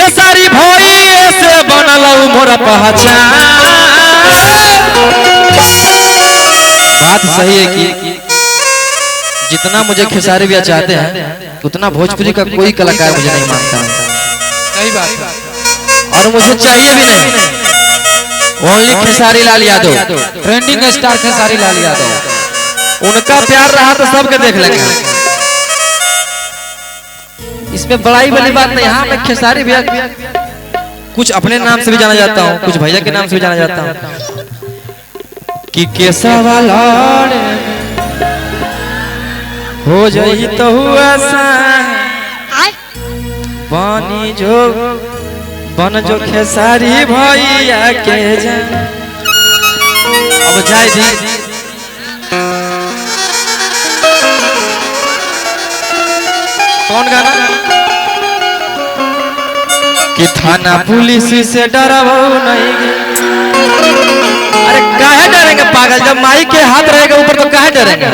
खेसारी भोई से बनल मोर पहचान। बात सही है कि जितना मुझे खेसारी भैया चाहते हैं उतना भोजपुरी का कोई कलाकार मुझे नहीं मानता है। सही बात है और मुझे चाहिए भी नहीं। Only Khesari Lal Yadav, trending star Khesari Lal Yadav. उनका प्यार रहा तो सबके देख लेंगे। इसमें बड़ाई वाली बात नहीं। हाँ मैं खेसारी भैया कुछ अपने नाम से भी जाना जाता हूँ, कुछ भैया के नाम से भी जाना जाता हूँ। कि केसवा लड़े हो जाई तो हुआ पानी जो बन जो खेसारी भैया के जान। अब जाए दी कौन गाना कि थाना पुलिस से डरावो नहीं। अरे काहे डरेंगे पागल, जब माई के हाथ रहेगा ऊपर तो काहे डरेंगे।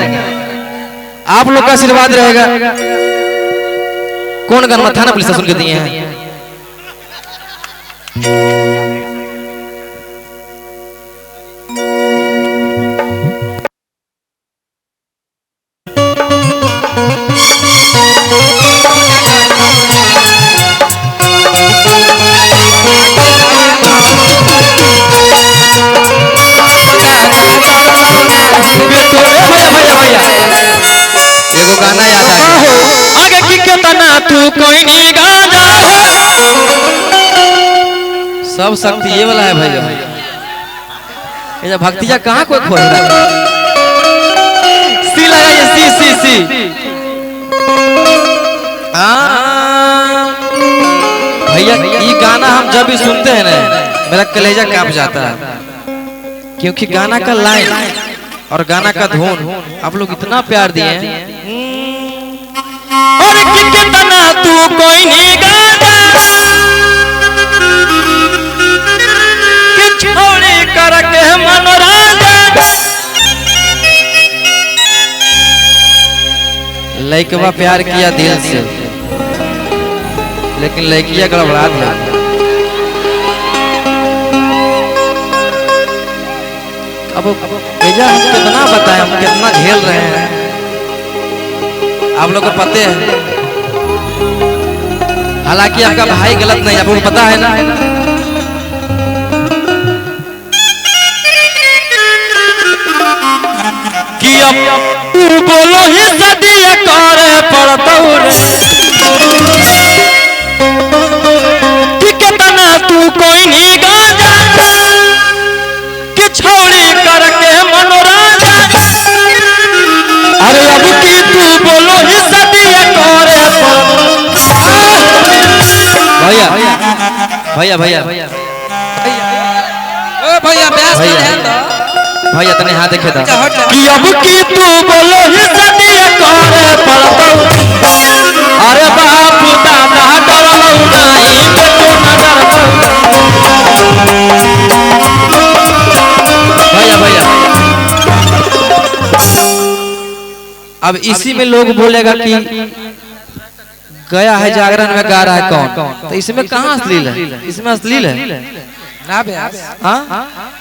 आप लोग का आशीर्वाद रहेगा। कौन गाना थाना पुलिस से सुन के दिए हैं। एगो गाना याद आ गया। आगे की केतना तू कोई नहीं गाना। सब शक्ति ये वाला है भैया। ये जब भक्तिया कहाँ कोई खोज रहा है। सी लगाइए सी सी सी। भैया ये गाना हम जब भी सुनते हैं ना मेरा कलेजा कांप जाता है। क्योंकि गाना का लाइन और गाना का धुन आप लोग इतना प्यार दिए हैं। और कितना तू कोई नहीं गाना कि छोड़ी करके मनोरंजन। लइकवा प्यार किया दिल से लेकिन लइकिया गड़बड़ा दिया। अब भैया हम कितना बताएं, हम कितना झेल रहे हैं आप लोग को पता है। हालांकि आपका भाई गलत नहीं, आपको पता है ना। कि अब तू बोलो ही सदिया करे पड़तौ रे कि कितना तू कोई नहीं गाना कि छोड़ी करके मनोरंजन। अरे अब की तू बोलो ही सदिया करे भैया भैया भैया भैया ओ भैया ब्यास का ध्यान दो। भैया तने हाथ देखे था कि अब की तू बोलो ही सदिया करे पड़तौ। अरे बाप दादा डरलौ नहीं बेटो न डरतौ। भैया भैया अब इसी में लोग बोलेगा कि गया है जागरण में गा रहा है कौन, तो इसमें कहाँ अश्लील है। इसमें अश्लील है ना ब्यास। हाँ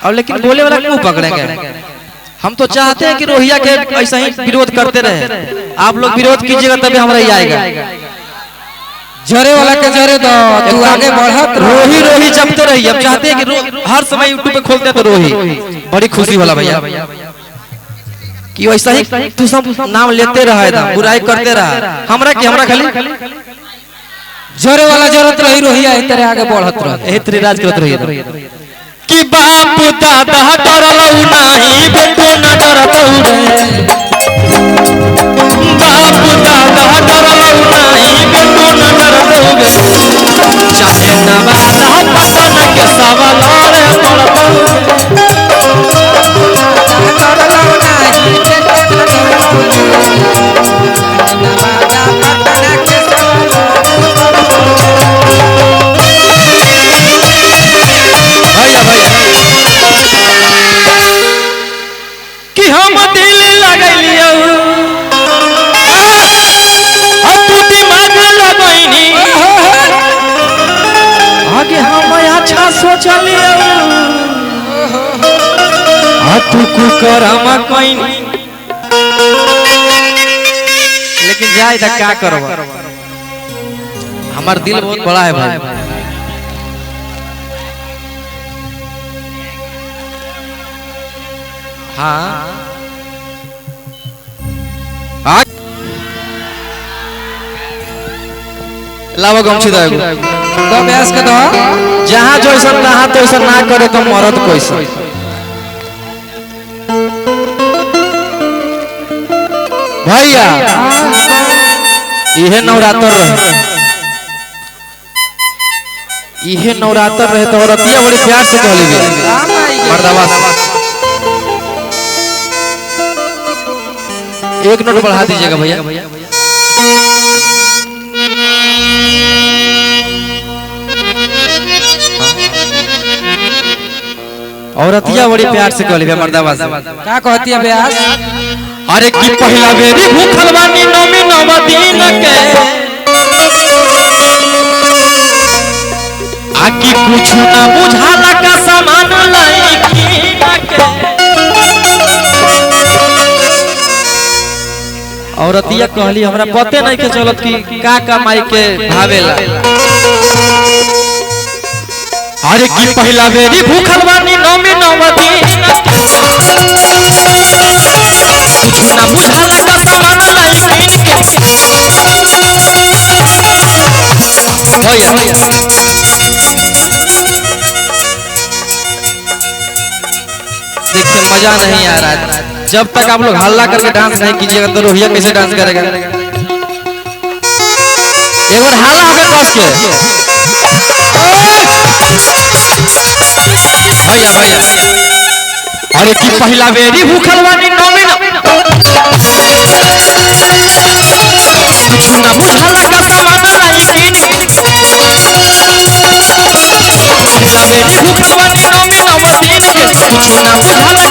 और लेकिन बोले वाला क्यों पकड़ेंगे। हम तो चाहते हैं कि रोहिया के ऐसा ही विरोध करते रहे। आप लोग विरोध कीजिएगा तभी हमारा ही आएगा। जरे वाला के जरे दो, तू आगे बढ़त रोही रोही जपते रहिए। हम चाहते हैं कि हर समय यूट्यूब पे खोलते हैं तो रोही बड़ी खुशी वाला भैया कि वैसा ही तू सब नाम लेते रहा, बुराई करते रहा। हमरा खाली जरे वाला जरूरत रही रोहिया तेरे आगे बढ़त रहे तेरे राज करत रही कि बाप दादा डरलौ नहीं बेटो न डरतौ रे। बाप दादा डरलौ नहीं बेटो न डरतौ रे। चाहे नवादा पटन के सवाल रे पड़तौ। डरलौ नहीं बेटो न डरतौ नवादा पटन के कि हम दिल लगलियो तू दिमाग लगैनी सोचलियो आ तू कुकरम कहीं लेकिन जाए तो क्या करब हमार दिल बहुत बड़ा है भाई हाँ लावा गमछी दो व्यास के दो जहाँ जो ऐसा तहाँ तो ऐसा ना करे तो मरद कैसा भैया इहे नवरात्र रहे इहे नवरात्र रहे तो औरतिया बड़ी प्यार से कहली गई मर्दावा एक नोट बढ़ा दीजिएगा भैया औरतिया बड़ी प्यार से कहली गई मर्दावा क्या कहती है व्यास अरे की पहला बेरी भूखल बानी नौमी नव दिन के आकी कुछ ना बुझाला का सामान लईकी के औरतिया कहली हमरा पते नहीं के चलत कि का माई के भावेला अरे की पहला बेरी भूखल बानी नौमी नव दिन ना बुझाला का सामान लईकी के भैया देखिए मजा नहीं आ रहा है जब तक आप लोग हल्ला करके डांस नहीं कीजिएगा तो रोहिया कैसे डांस करेगा एक बार हल्ला होकर कस के भैया भैया अरे की पहला बेरी भूखल बानी नौमी ना बुझाला का सामान लईकी पहला बेरी भूखल बानी नौमी नव दिन के ना बुझाला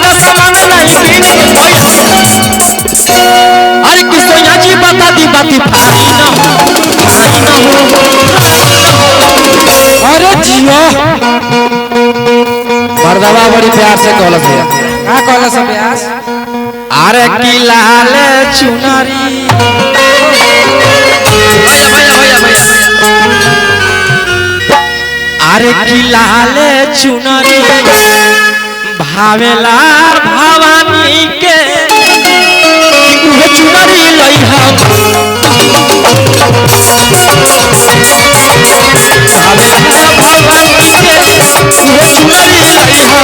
का सामान लईकी अरे किसोया जी बता दी बाती भारी ना हो अरे जियो मर्दावा बड़ी प्यार से कहलस भैया क्या कहलस व्यास अरे की लाल चुनरी भैया भैया भैया भैया अरे की लाल चुनरी भावेला भवानी के उहे चुनरी लई हम भावेला भवानी के उहे चुनरी लई हम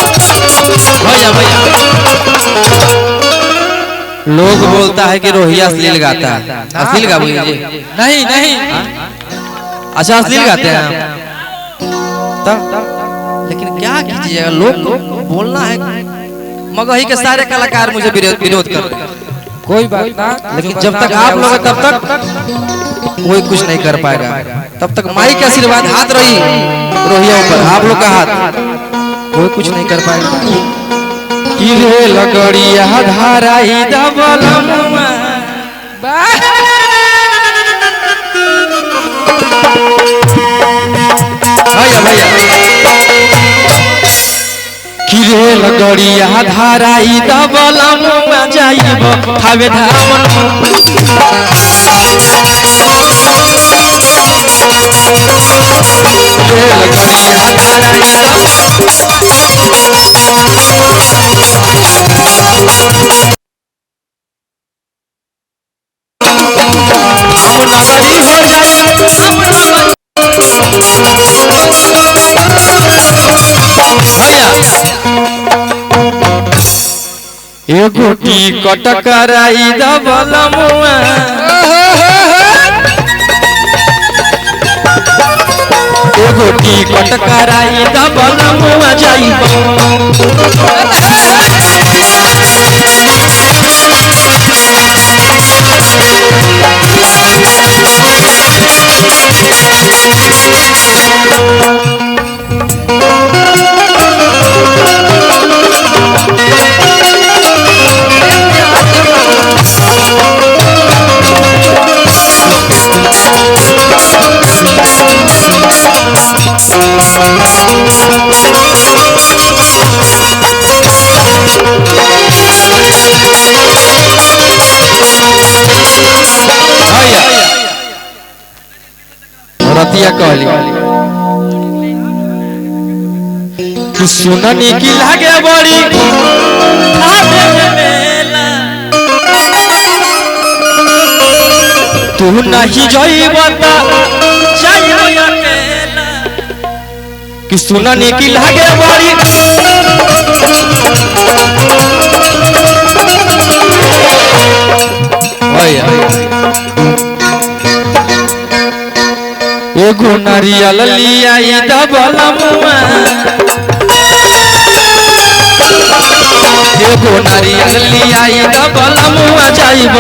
भैया भैया लोग बोलता है कि रोहिया अश्लील गाता है अश्लील गा बोलिए नहीं नहीं अच्छा अश्लील गाते हैं तब लेकिन क्या कीजिएगा लोग को बोलना है मगही के सारे कलाकार मुझे विरोध कर रहे हैं कोई बात ना लेकिन जब तक आप लोग तब तक कोई कुछ नहीं कर पाएगा तब तक माई के आशीर्वाद हाथ रही रोहिया ऊपर आप लोग का हाथ कोई कुछ नहीं कर पाएगा कि रे लगड़िया धाराई दबलमुआ भैया भैया कि रे लगड़िया धाराई दबलमुआ जाइब हवे धामन रे लगड़िया धाराई एगो टिकट कराई दबलमुआ टिकट कराई द बलमुआ जाइब रतिया कहली कि सुननी की लागे बड़ी तू नहीं जाइब कि सुननी की लागे बड़ी एगो नारियल लिया बलमुआ एगो नारियल लिया बलमुआ जाइब